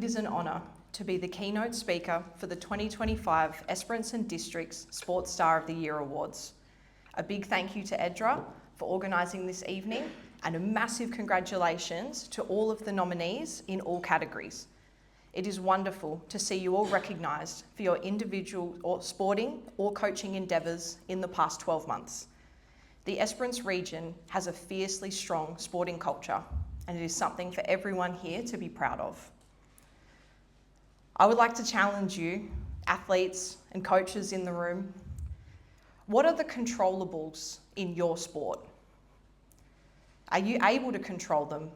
it is an honour to be the keynote speaker for the 2025 Esperance Districts Sports Star of the Year Awards. A big thank you to Edra for organising this evening, and a massive congratulations to all of the nominees in all categories. It is wonderful to see you all recognised for your individual or sporting or coaching endeavours in the past 12 months. The Esperance region has a fiercely strong sporting culture, and it is something for everyone here to be proud of. I would like to challenge you, athletes and coaches in the room. What are the controllables in your sport? Are you able to control them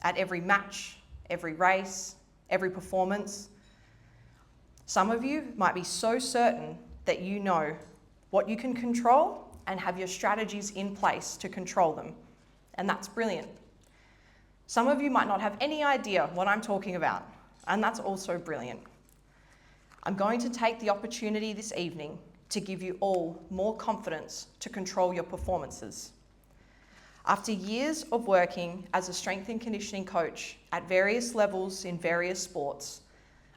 at every match, every race, every performance? Some of you might be so certain that you know what you can control and have your strategies in place to control them, and that's brilliant. Some of you might not have any idea what I'm talking about, and that's also brilliant. I'm going to take the opportunity this evening to give you all more confidence to control your performances. After years of working as a strength and conditioning coach at various levels in various sports,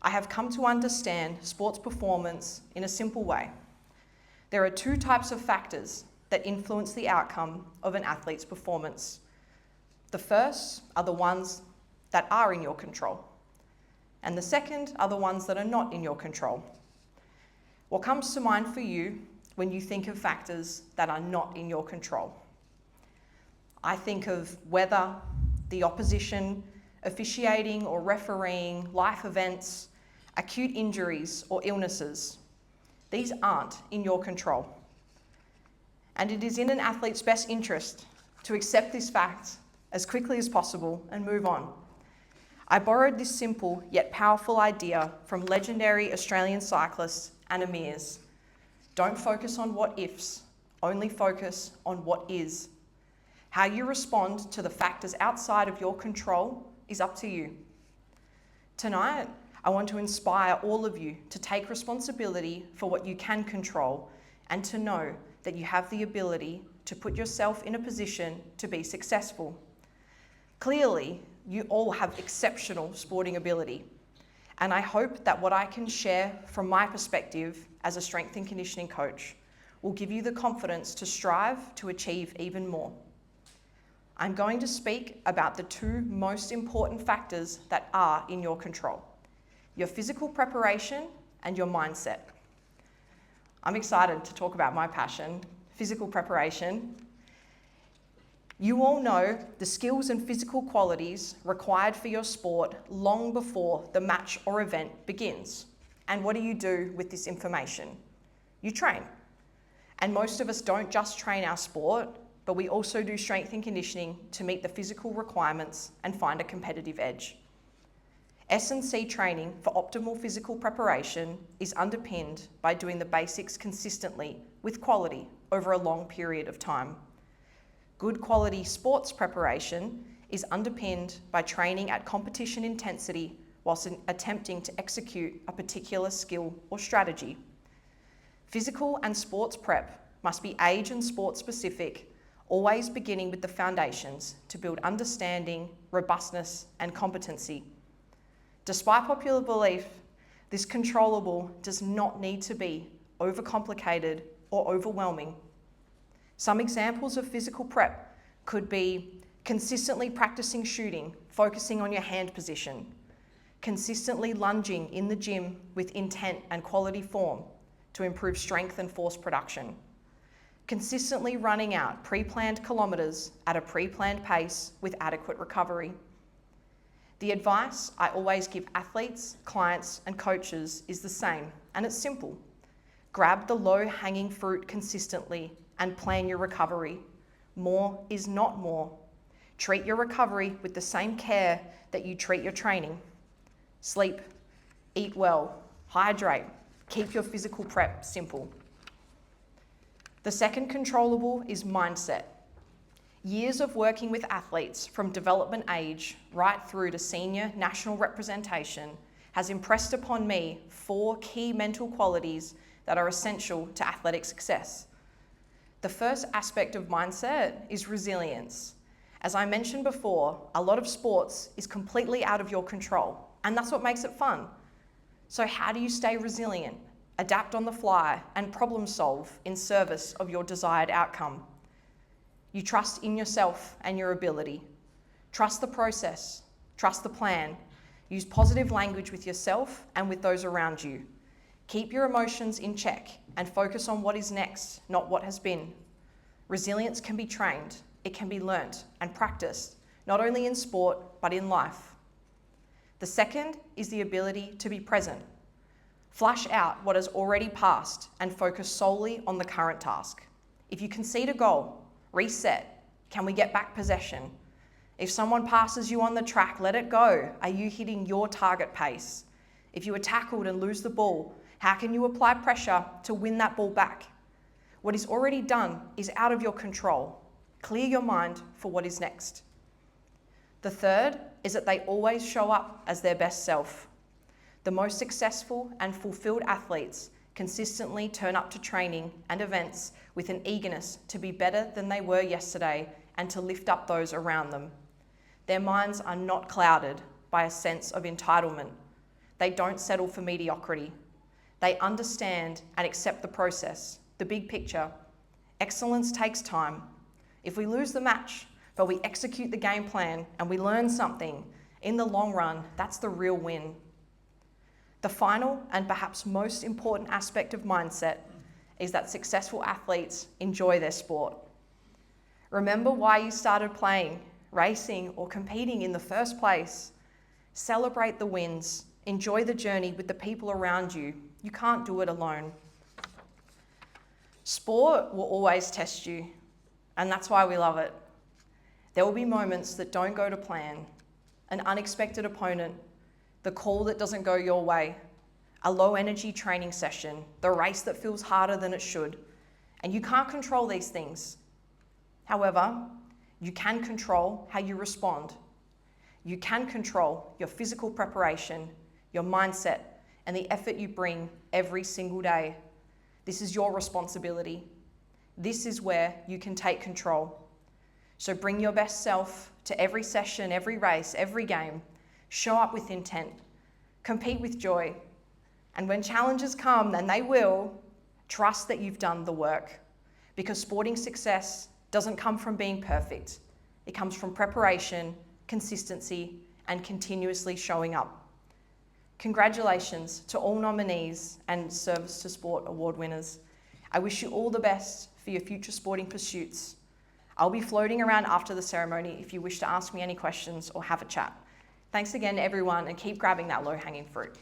I have come to understand sports performance in a simple way. There are two types of factors that influence the outcome of an athlete's performance. The first are the ones that are in your control, and the second are the ones that are not in your control. What comes to mind for you when you think of factors that are not in your control? I think of weather, the opposition, officiating or refereeing, life events, acute injuries or illnesses. These aren't in your control. And it is in an athlete's best interest to accept this fact as quickly as possible and move on. I borrowed this simple yet powerful idea from legendary Australian cyclist Anna Meares. Don't focus on what ifs, only focus on what is. How you respond to the factors outside of your control is up to you. Tonight, I want to inspire all of you to take responsibility for what you can control and to know that you have the ability to put yourself in a position to be successful. Clearly, you all have exceptional sporting ability, and I hope that what I can share from my perspective as a strength and conditioning coach will give you the confidence to strive to achieve even more. I'm going to speak about the two most important factors that are in your control: your physical preparation and your mindset. I'm excited to talk about my passion, physical preparation. You all know the skills and physical qualities required for your sport long before the match or event begins. And what do you do with this information? You train. And most of us don't just train our sport, but we also do strength and conditioning to meet the physical requirements and find a competitive edge. S&C training for optimal physical preparation is underpinned by doing the basics consistently with quality over a long period of time. Good quality sports preparation is underpinned by training at competition intensity whilst attempting to execute a particular skill or strategy. Physical and sports prep must be age and sport specific, always beginning with the foundations to build understanding, robustness, and competency. Despite popular belief, this controllable does not need to be overcomplicated or overwhelming. Some examples of physical prep could be consistently practicing shooting, focusing on your hand position, consistently lunging in the gym with intent and quality form to improve strength and force production, consistently running out pre-planned kilometres at a pre-planned pace with adequate recovery. The advice I always give athletes, clients, and coaches is the same, and it's simple. Grab the low-hanging fruit consistently and plan your recovery. More is not more. Treat your recovery with the same care that you treat your training. Sleep, eat well, hydrate, keep your physical prep simple. The second controllable is mindset. Years of working with athletes from development age right through to senior national representation has impressed upon me 4 key mental qualities that are essential to athletic success. The first aspect of mindset is resilience. As I mentioned before, a lot of sports is completely out of your control. and that's what makes it fun. So how do you stay resilient, adapt on the fly, and problem solve in service of your desired outcome? You trust in yourself and your ability. Trust the process, trust the plan. Use positive language with yourself and with those around you. Keep your emotions in check and focus on what is next, not what has been. Resilience can be trained, it can be learnt and practiced, not only in sport, but in life. The second is the ability to be present. Flush out what has already passed and focus solely on the current task. If you concede a goal, reset. Can we get back possession? If someone passes you on the track, let it go. Are you hitting your target pace? If you are tackled and lose the ball, how can you apply pressure to win that ball back? What is already done is out of your control. Clear your mind for what is next. The third is that they always show up as their best self. The most successful and fulfilled athletes consistently turn up to training and events with an eagerness to be better than they were yesterday and to lift up those around them. Their minds are not clouded by a sense of entitlement. They don't settle for mediocrity. They understand and accept the process, the big picture. Excellence takes time. If we lose the match, but we execute the game plan and we learn something, in the long run, that's the real win. The final and perhaps most important aspect of mindset is that successful athletes enjoy their sport. Remember why you started playing, racing, or competing in the first place. Celebrate the wins. Enjoy the journey with the people around you. You can't do it alone. Sport will always test you, and that's why we love it. There will be moments that don't go to plan, an unexpected opponent, the call that doesn't go your way, a low energy training session, the race that feels harder than it should, and you can't control these things. However, you can control how you respond. You can control your physical preparation, your mindset, and the effort you bring every single day. This is your responsibility. This is where you can take control. So bring your best self to every session, every race, every game. Show up with intent. Compete with joy. And when challenges come, and they will, trust that you've done the work. Because sporting success doesn't come from being perfect. It comes from preparation, consistency, and continuously showing up. Congratulations to all nominees and Service to Sport award winners. I wish you all the best for your future sporting pursuits. I'll be floating around after the ceremony if you wish to ask me any questions or have a chat. Thanks again, everyone, and keep grabbing that low-hanging fruit.